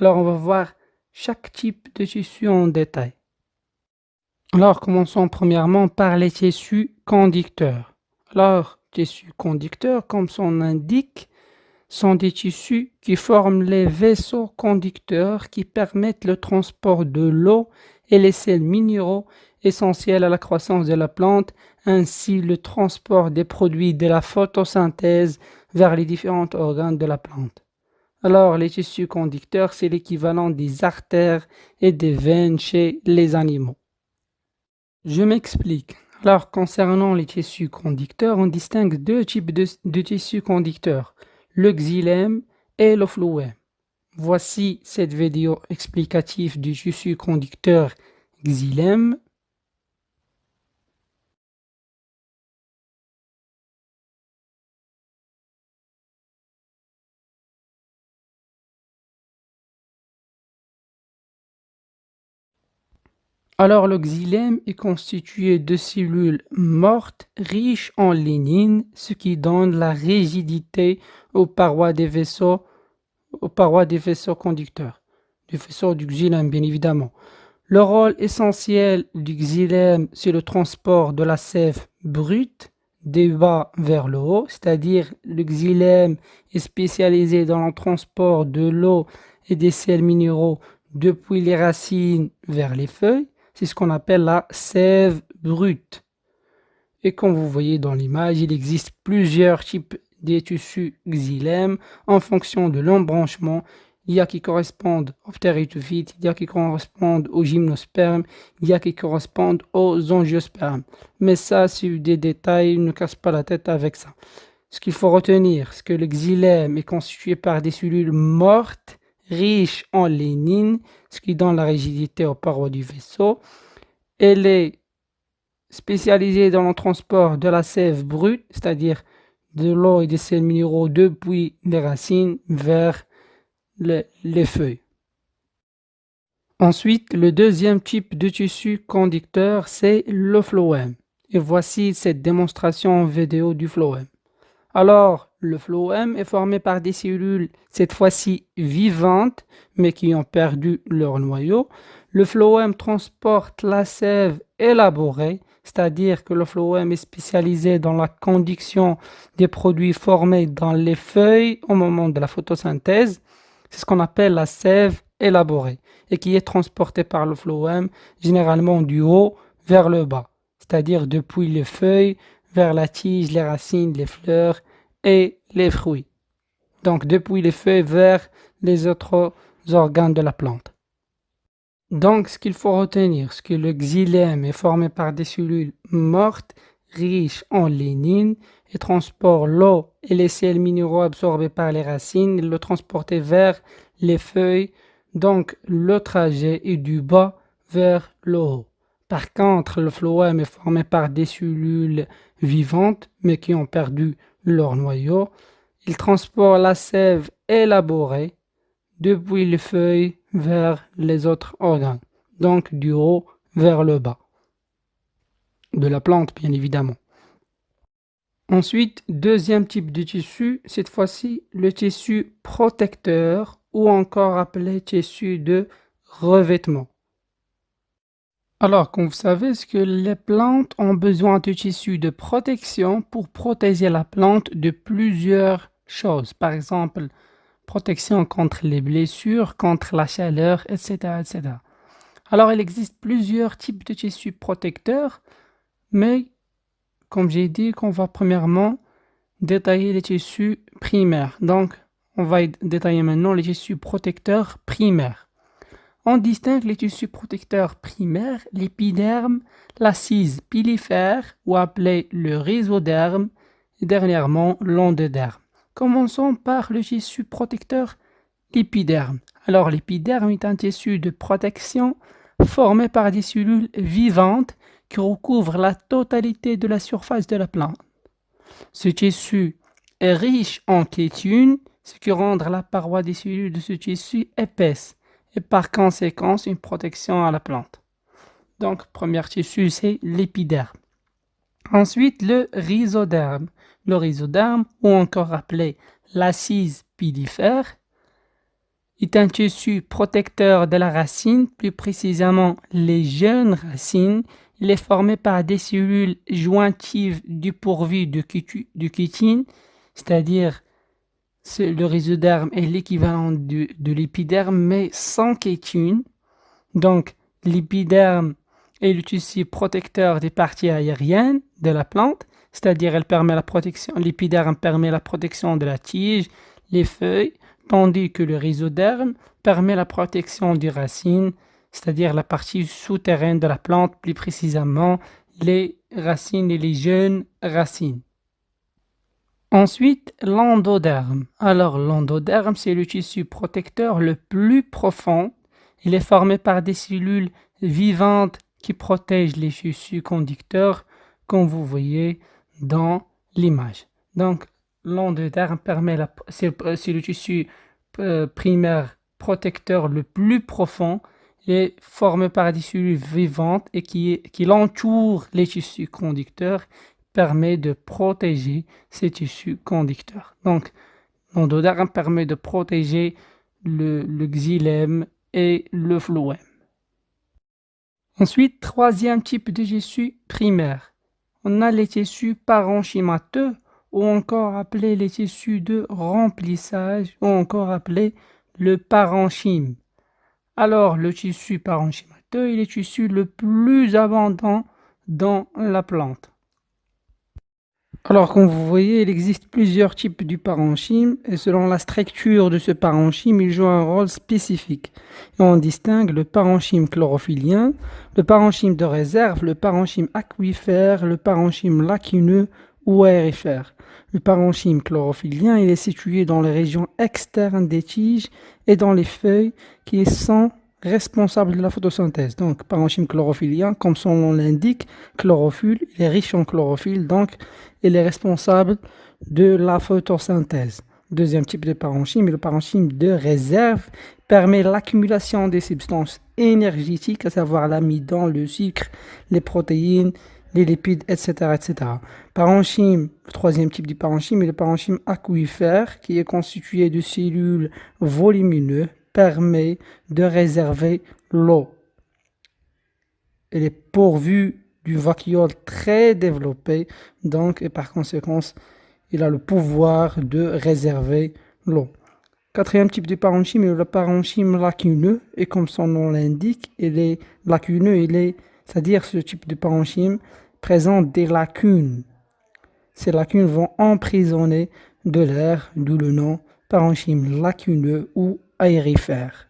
Alors, on va voir chaque type de tissu en détail. Alors, commençons premièrement par les tissus conducteurs. Alors, tissus conducteurs, comme son nom l'indique, sont des tissus qui forment les vaisseaux conducteurs qui permettent le transport de l'eau et les sels minéraux essentiels à la croissance de la plante, ainsi le transport des produits de la photosynthèse vers les différents organes de la plante. Alors, les tissus conducteurs, c'est l'équivalent des artères et des veines chez les animaux. Je m'explique. Alors, concernant les tissus conducteurs, on distingue deux types de tissus conducteurs, le xylème et le phloème. Voici cette vidéo explicative du tissu conducteur xylème. Alors, le xylème est constitué de cellules mortes riches en lignine, ce qui donne la rigidité aux parois des vaisseaux conducteurs, du vaisseau du xylème bien évidemment. Le rôle essentiel du xylème, c'est le transport de la sève brute du bas vers le haut, c'est-à-dire le xylème est spécialisé dans le transport de l'eau et des sels minéraux depuis les racines vers les feuilles. C'est ce qu'on appelle la sève brute. Et comme vous voyez dans l'image, il existe plusieurs types de tissus xylème en fonction de l'embranchement. Il y a qui correspondent aux ptéridophytes, il y a qui correspondent aux gymnospermes, il y a qui correspondent aux angiospermes. Mais ça, c'est des détails, ne casse pas la tête avec ça. Ce qu'il faut retenir, c'est que le xylème est constitué par des cellules mortes, riches en lignine, ce qui donne la rigidité aux parois du vaisseau. Elle est spécialisée dans le transport de la sève brute, c'est-à-dire de l'eau et des sels minéraux depuis les racines vers les feuilles. Ensuite, le deuxième type de tissu conducteur, c'est le phloème. Et voici cette démonstration en vidéo du phloème. Alors, le phloème est formé par des cellules, cette fois-ci vivantes, mais qui ont perdu leur noyau. Le phloème transporte la sève élaborée, c'est-à-dire que le phloème est spécialisé dans la conduction des produits formés dans les feuilles au moment de la photosynthèse. C'est ce qu'on appelle la sève élaborée et qui est transportée par le phloème généralement du haut vers le bas, c'est-à-dire depuis les feuilles vers la tige, les racines, les fleurs et les fruits. Donc depuis les feuilles vers les autres organes de la plante. Donc ce qu'il faut retenir, c'est que le xylème est formé par des cellules mortes riches en lignine et transporte l'eau et les sels minéraux absorbés par les racines et le transporter vers les feuilles. Donc le trajet est du bas vers le haut. Par contre, le phloème est formé par des cellules vivantes, mais qui ont perdu leur noyau. Il transporte la sève élaborée depuis les feuilles vers les autres organes, donc du haut vers le bas de la plante, bien évidemment. Ensuite, deuxième type de tissu, cette fois-ci le tissu protecteur ou encore appelé tissu de revêtement. Alors, comme vous savez, c'est que les plantes ont besoin de tissus de protection pour protéger la plante de plusieurs choses. Par exemple, protection contre les blessures, contre la chaleur, etc., etc. Alors, il existe plusieurs types de tissus protecteurs, mais comme j'ai dit, qu'on va premièrement détailler les tissus primaires. Donc, on va détailler maintenant les tissus protecteurs primaires. On distingue les tissus protecteurs primaires, l'épiderme, l'assise pilifère ou appelé le rhizoderme et dernièrement l'endoderme. Commençons par le tissu protecteur, l'épiderme. Alors l'épiderme est un tissu de protection formé par des cellules vivantes qui recouvrent la totalité de la surface de la plante. Ce tissu est riche en kétine, ce qui rend la paroi des cellules de ce tissu épaisse et par conséquent une protection à la plante. Donc, premier tissu, c'est l'épiderme. Ensuite, le rhizoderme. Le rhizoderme, ou encore appelé l'assise pilifère, est un tissu protecteur de la racine, plus précisément les jeunes racines. Il est formé par des cellules jointives dépourvues de chitine, c'est-à-dire le rhizoderme est l'équivalent de l'épiderme, mais sans chitine. Donc, l'épiderme est le tissu protecteur des parties aériennes de la plante, c'est-à-dire l'épiderme permet la protection de la tige, les feuilles, tandis que le rhizoderme permet la protection des racines, c'est-à-dire la partie souterraine de la plante, plus précisément les racines et les jeunes racines. Ensuite, l'endoderme. Alors, l'endoderme, c'est le tissu protecteur le plus profond. Il est formé par des cellules vivantes qui protègent les tissus conducteurs, comme vous voyez dans l'image. Donc, l'endoderme c'est le tissu primaire protecteur le plus profond. Il est formé par des cellules vivantes et qui entoure les tissus conducteurs, permet de protéger ces tissus conducteurs. Donc, l'endoderme permet de protéger le xylème et le phloème. Ensuite, troisième type de tissu primaire. On a les tissus parenchymateux ou encore appelés les tissus de remplissage ou encore appelés le parenchyme. Alors, le tissu parenchymateux est le tissu le plus abondant dans la plante. Alors, comme vous voyez, il existe plusieurs types du parenchyme et selon la structure de ce parenchyme, il joue un rôle spécifique. Et on distingue le parenchyme chlorophyllien, le parenchyme de réserve, le parenchyme aquifère, le parenchyme lacuneux ou aérifère. Le parenchyme chlorophyllien, il est situé dans les régions externes des tiges et dans les feuilles qui sont responsables de la photosynthèse. Donc, parenchyme chlorophyllien, comme son nom l'indique, chlorophylle, il est riche en chlorophylle, donc il est responsable de la photosynthèse. Deuxième type de parenchyme, le parenchyme de réserve permet l'accumulation des substances énergétiques, à savoir l'amidon, le sucre, les protéines, les lipides, etc., etc. Parenchyme, le troisième type du parenchyme est le parenchyme aquifère, qui est constitué de cellules volumineuses, permet de réserver l'eau. Elle est pourvue du vacuole très développé, donc, et par conséquent, il a le pouvoir de réserver l'eau. Quatrième type de parenchyme est le parenchyme lacuneux, et comme son nom l'indique, il est lacuneux, c'est-à-dire ce type de parenchyme présente des lacunes. Ces lacunes vont emprisonner de l'air, d'où le nom parenchyme lacuneux ou aérifère.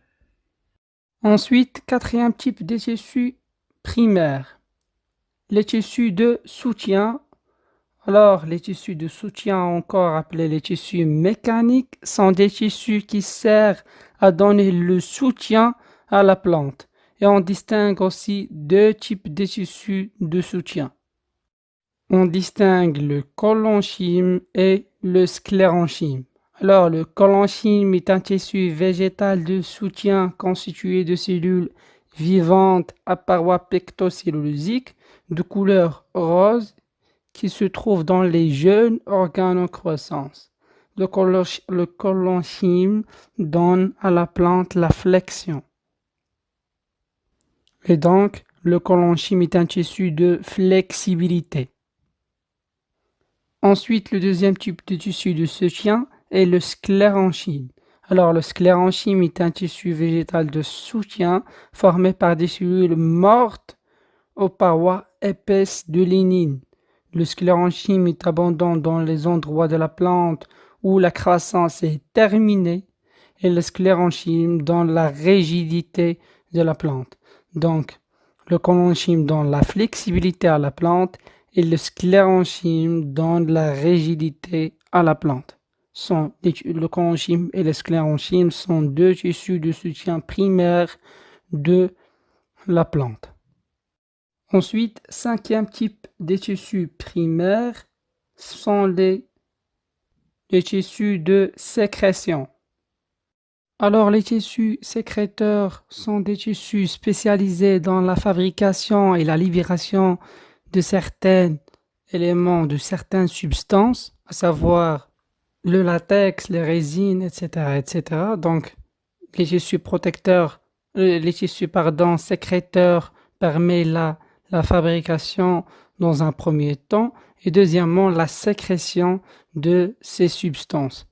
Ensuite, quatrième type de tissu primaire, les tissus de soutien. Alors, les tissus de soutien, encore appelés les tissus mécaniques, sont des tissus qui servent à donner le soutien à la plante. Et on distingue aussi deux types de tissus de soutien. On distingue le collenchyme et le sclérenchyme. Alors, le collenchyme est un tissu végétal de soutien constitué de cellules vivantes à parois pectocellulosiques de couleur rose qui se trouvent dans les jeunes organes en croissance. Le collenchyme donne à la plante la flexion. Et donc, le collenchyme est un tissu de flexibilité. Ensuite, le deuxième type de tissu de soutien est le sclérenchyme. Alors, le sclérenchyme est un tissu végétal de soutien formé par des cellules mortes aux parois épaisses de lignine. Le sclérenchyme est abondant dans les endroits de la plante où la croissance est terminée et le sclérenchyme dans la rigidité de la plante. Donc, le collenchyme donne la flexibilité à la plante et le sclérenchyme donne la rigidité à la plante. Le collenchyme et le sclérenchyme sont deux tissus de soutien primaires de la plante. Ensuite, cinquième type de tissus primaires sont les tissus de sécrétion. Alors, les tissus sécréteurs sont des tissus spécialisés dans la fabrication et la libération de certains éléments, de certaines substances, à savoir le latex, les résines, etc., etc. Donc, les tissus protecteurs, les tissus, pardon, sécréteurs permet la fabrication dans un premier temps et deuxièmement la sécrétion de ces substances.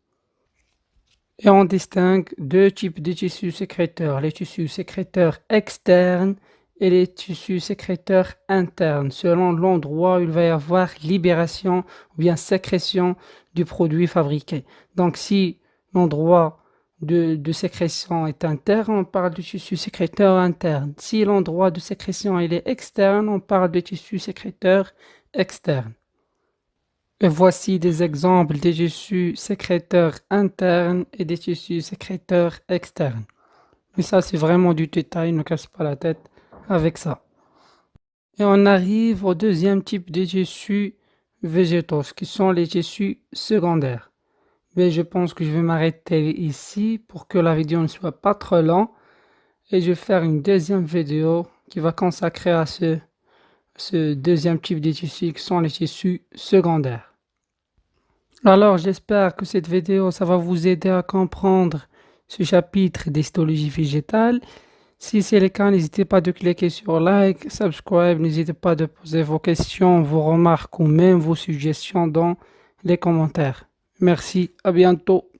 Et on distingue deux types de tissus sécréteurs, les tissus sécréteurs externes et les tissus sécréteurs internes, selon l'endroit où il va y avoir libération ou bien sécrétion du produit fabriqué. Donc si l'endroit de sécrétion est interne, on parle de tissu sécréteur interne. Si l'endroit de sécrétion il est externe, on parle de tissu sécréteur externe. Et voici des exemples des tissus sécréteurs internes et des tissus sécréteurs externes. Mais ça, c'est vraiment du détail, ne casse pas la tête avec ça. Et on arrive au deuxième type de tissus végétaux, qui sont les tissus secondaires. Mais je pense que je vais m'arrêter ici pour que la vidéo ne soit pas trop longue. Et je vais faire une deuxième vidéo qui va consacrer à ce deuxième type de tissus qui sont les tissus secondaires. Alors, j'espère que cette vidéo, ça va vous aider à comprendre ce chapitre d'histologie végétale. Si c'est le cas, n'hésitez pas de cliquer sur like, subscribe, n'hésitez pas de poser vos questions, vos remarques ou même vos suggestions dans les commentaires. Merci, à bientôt.